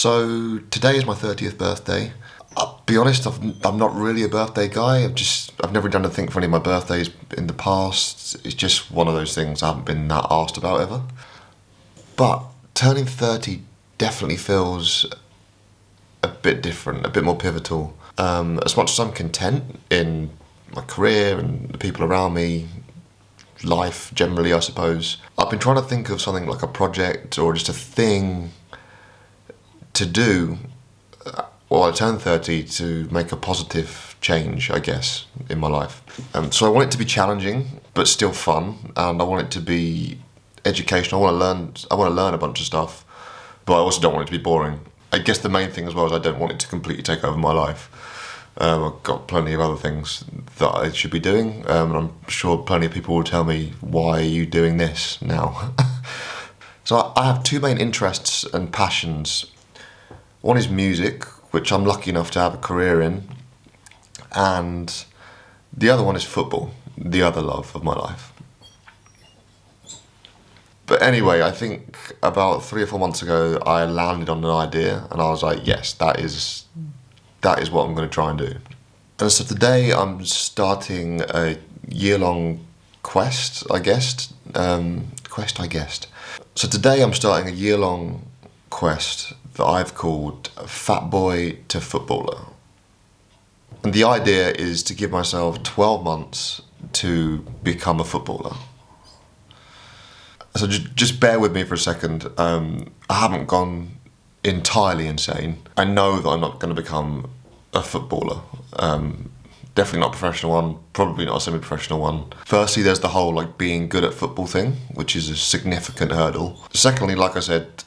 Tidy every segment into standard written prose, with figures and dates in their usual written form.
So today is my 30th birthday. I'll be honest, I'm not really a birthday guy. I've never done anything for any of my birthdays in the past. It's just one of those things I haven't been that asked about ever. But turning 30 definitely feels a bit different, a bit more pivotal. As much as I'm content in my career and the people around me, life generally, I suppose, I've been trying to think of something like a project or just a thing to do while I turn 30 to make a positive change, I guess, in my life. So I want it to be challenging, but still fun, and I want it to be educational. I want to learn a bunch of stuff, but I also don't want it to be boring. I guess the main thing as well is I don't want it to completely take over my life. I've got plenty of other things that I should be doing, and I'm sure plenty of people will tell me, why are you doing this now? So I have two main interests and passions. One is music, which I'm lucky enough to have a career in, and the other one is football, the other love of my life. But anyway, I think about 3 or 4 months ago, I landed on an idea, and I was like, yes, that is what I'm going to try and do. And so today I'm starting a year-long quest, I guessed. So today I'm starting a year-long quest that I've called Fatboy2Footballer. And the idea is to give myself 12 months to become a footballer. So just bear with me for a second. I haven't gone entirely insane. I know that I'm not going to become a footballer. Definitely not a professional one, probably not a semi-professional one. Firstly, there's the whole being good at football thing, which is a significant hurdle. Secondly, like I said,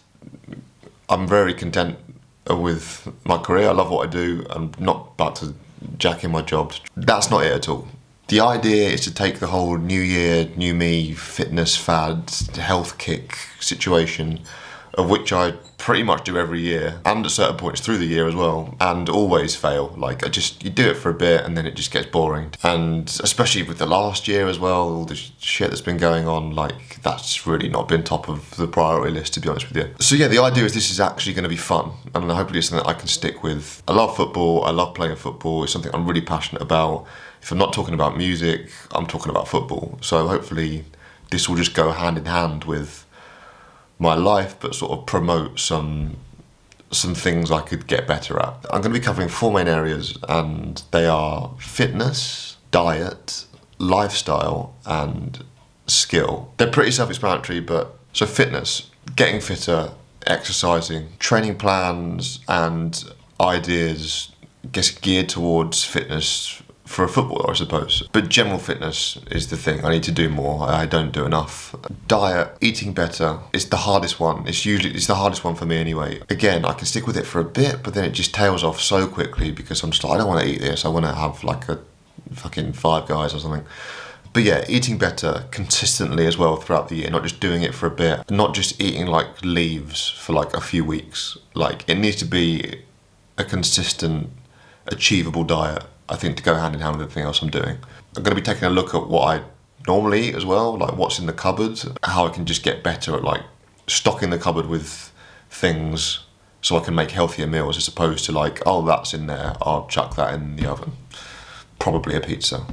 I'm very content with my career. I love what I do. I'm not about to jack in my job. That's not it at all. The idea is to take the whole new year, new me, fitness fad, health kick situation, of which I pretty much do every year, and at certain points through the year as well, and always fail. You do it for a bit and then it just gets boring. And especially with the last year as well, all the shit that's been going on, that's really not been top of the priority list, to be honest with you. So yeah, the idea is this is actually going to be fun, and hopefully it's something that I can stick with. I love football, I love playing football, it's something I'm really passionate about. If I'm not talking about music, I'm talking about football. So hopefully this will just go hand in hand with my life, but sort of promote some things I could get better at. I'm going to be covering 4 main areas, and they are fitness, diet, lifestyle, and skill. They're pretty self-explanatory, but so fitness, getting fitter, exercising, training plans and ideas, I guess, geared towards fitness for a footballer, I suppose. But general fitness is the thing. I need to do more. I don't do enough. Diet, eating better, is the hardest one. It's the hardest one for me anyway. Again, I can stick with it for a bit, but then it just tails off so quickly because I'm just like, I don't want to eat this. I want to have a fucking Five Guys or something. But yeah, eating better consistently as well throughout the year, not just doing it for a bit, not just eating leaves for a few weeks. It needs to be a consistent, achievable diet, I think, to go hand in hand with everything else I'm doing. I'm going to be taking a look at what I normally eat as well, what's in the cupboard, how I can just get better at stocking the cupboard with things so I can make healthier meals, as opposed to oh, that's in there, I'll chuck that in the oven. Probably a pizza.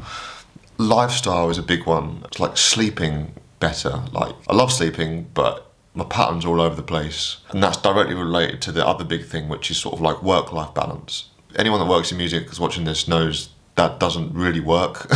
Lifestyle is a big one. It's sleeping better. I love sleeping, but my pattern's all over the place. And that's directly related to the other big thing, which is sort of work-life balance. Anyone that works in music that's watching this knows that doesn't really work.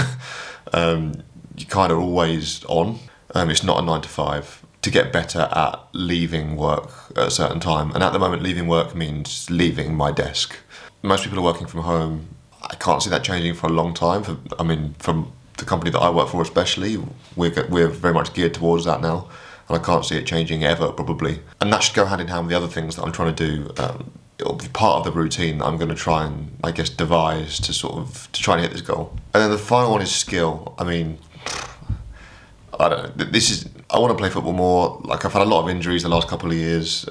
You're kind of always on. It's not a 9 to 5. To get better at leaving work at a certain time, and at the moment leaving work means leaving my desk. Most people are working from home. I can't see that changing for a long time. From the company that I work for especially, we're very much geared towards that now, and I can't see it changing ever, probably. And that should go hand in hand with the other things that I'm trying to do. It'll be part of the routine that I'm going to try and, I guess, devise to try and hit this goal. And then the final one is skill. I don't know. I want to play football more. I've had a lot of injuries the last couple of years.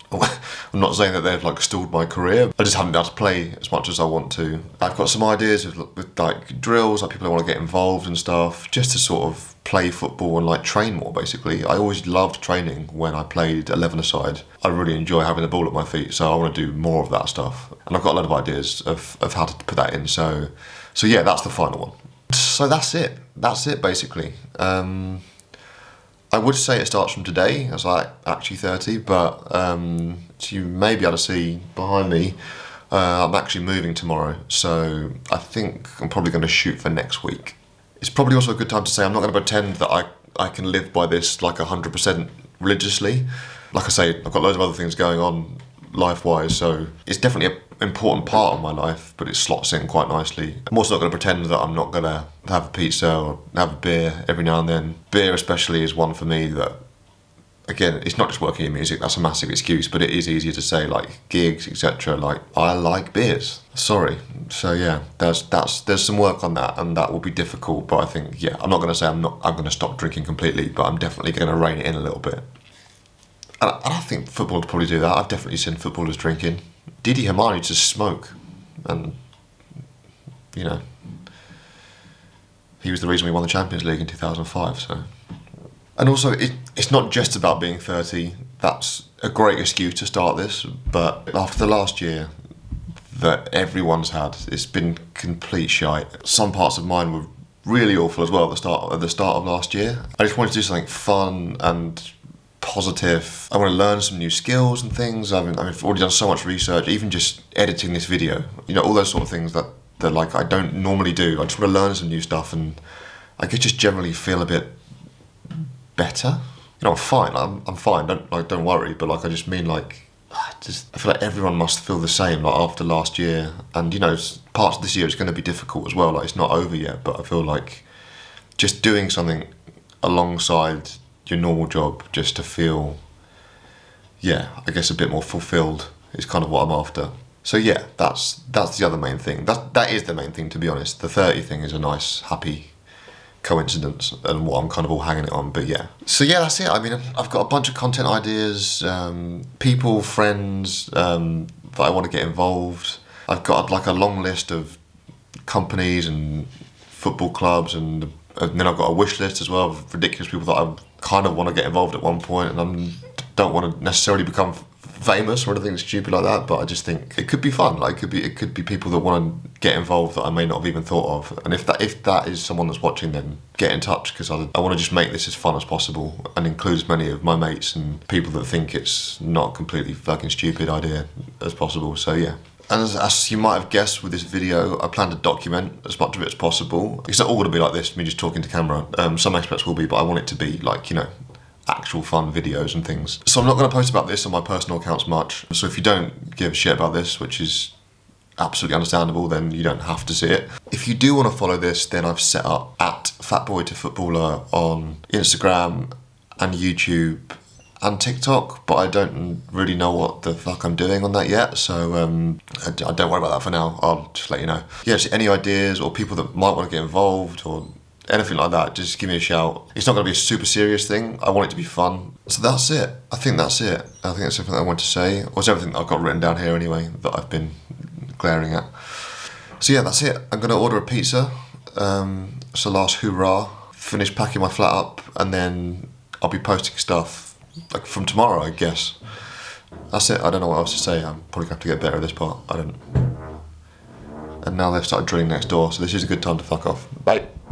I'm not saying that they've like stalled my career. I just haven't been able to play as much as I want to. I've got some ideas with like drills, like people who want to get involved and stuff, just to sort of play football and like train more basically. I always loved training when I played 11-a-side. I really enjoy having the ball at my feet, so I want to do more of that stuff. And I've got a lot of ideas of how to put that in, so yeah, that's the final one. So that's it basically. I would say it starts from today, as I actually 30, but you may be able to see behind me, I'm actually moving tomorrow, so I think I'm probably going to shoot for next week. It's probably also a good time to say I'm not going to pretend that I can live by this like 100% religiously. Like I say, I've got loads of other things going on life-wise, so it's definitely an important part of my life, but it slots in quite nicely. I'm also not going to pretend that I'm not going to have a pizza or have a beer every now and then. Beer especially is one for me that, again, it's not just working in music, that's a massive excuse, but it is easier to say, like, gigs, etc. Like, I like beers. Sorry. So yeah, there's some work on that, and that will be difficult, but I think, yeah, I'm not going to say I'm going to stop drinking completely, but I'm definitely going to rein it in a little bit. And I think football would probably do that. I've definitely seen footballers drinking. Didi Hamann used to smoke, and, you know, he was the reason we won the Champions League in 2005, so. And also, it's not just about being 30. That's a great excuse to start this, but after the last year that everyone's had, it's been complete shite. Some parts of mine were really awful as well at the start of last year. I just wanted to do something fun and positive. I want to learn some new skills and things. I've already done so much research, even just editing this video. You know, all those sort of things that like I don't normally do. I just want to learn some new stuff, and I could just generally feel a bit better. You know, I'm fine. I'm fine. Don't worry. But like, I just mean like, I feel like everyone must feel the same. Like after last year, and you know, parts of this year is going to be difficult as well. Like it's not over yet, but I feel like just doing something alongside your normal job, just to feel, yeah, I guess a bit more fulfilled is kind of what I'm after. So yeah, that's the other main thing. That is the main thing, to be honest. The 30 thing is a nice, happy coincidence and what I'm kind of all hanging it on, but yeah. So yeah, that's it. I mean, I've got a bunch of content ideas, people, friends that I want to get involved. I've got like a long list of companies and football clubs, and then I've got a wish list as well of ridiculous people that I kind of want to get involved at one point, and I don't want to necessarily become famous or anything stupid like that, but I just think it could be fun. Like it could be people that want to get involved that I may not have even thought of. And if that is someone that's watching, then get in touch, because I want to just make this as fun as possible and include as many of my mates and people that think it's not a completely fucking stupid idea as possible. So yeah. And as you might have guessed with this video, I plan to document as much of it as possible. It's not all going to be like this, me just talking to camera. Some aspects will be, but I want it to be like, you know, actual fun videos and things. So I'm not going to post about this on my personal accounts much. So if you don't give a shit about this, which is absolutely understandable, then you don't have to see it. If you do want to follow this, then I've set up at Fatboy2Footballer on Instagram and YouTube and TikTok, but I don't really know what the fuck I'm doing on that yet, so I don't worry about that for now. I'll just let you know. Yeah, just any ideas or people that might want to get involved or anything like that, just give me a shout. It's not going to be a super serious thing. I want it to be fun. So that's it. I think that's it. I think that's everything I want to say. Or it's everything that I've got written down here anyway that I've been glaring at. So yeah, that's it. I'm going to order a pizza. So last hoorah. Finish packing my flat up, and then I'll be posting stuff like from tomorrow, I guess. That's it. I don't know what else to say. I'm probably going to have to get better at this part. I don't. And now they've started drilling next door, so this is a good time to fuck off. Bye.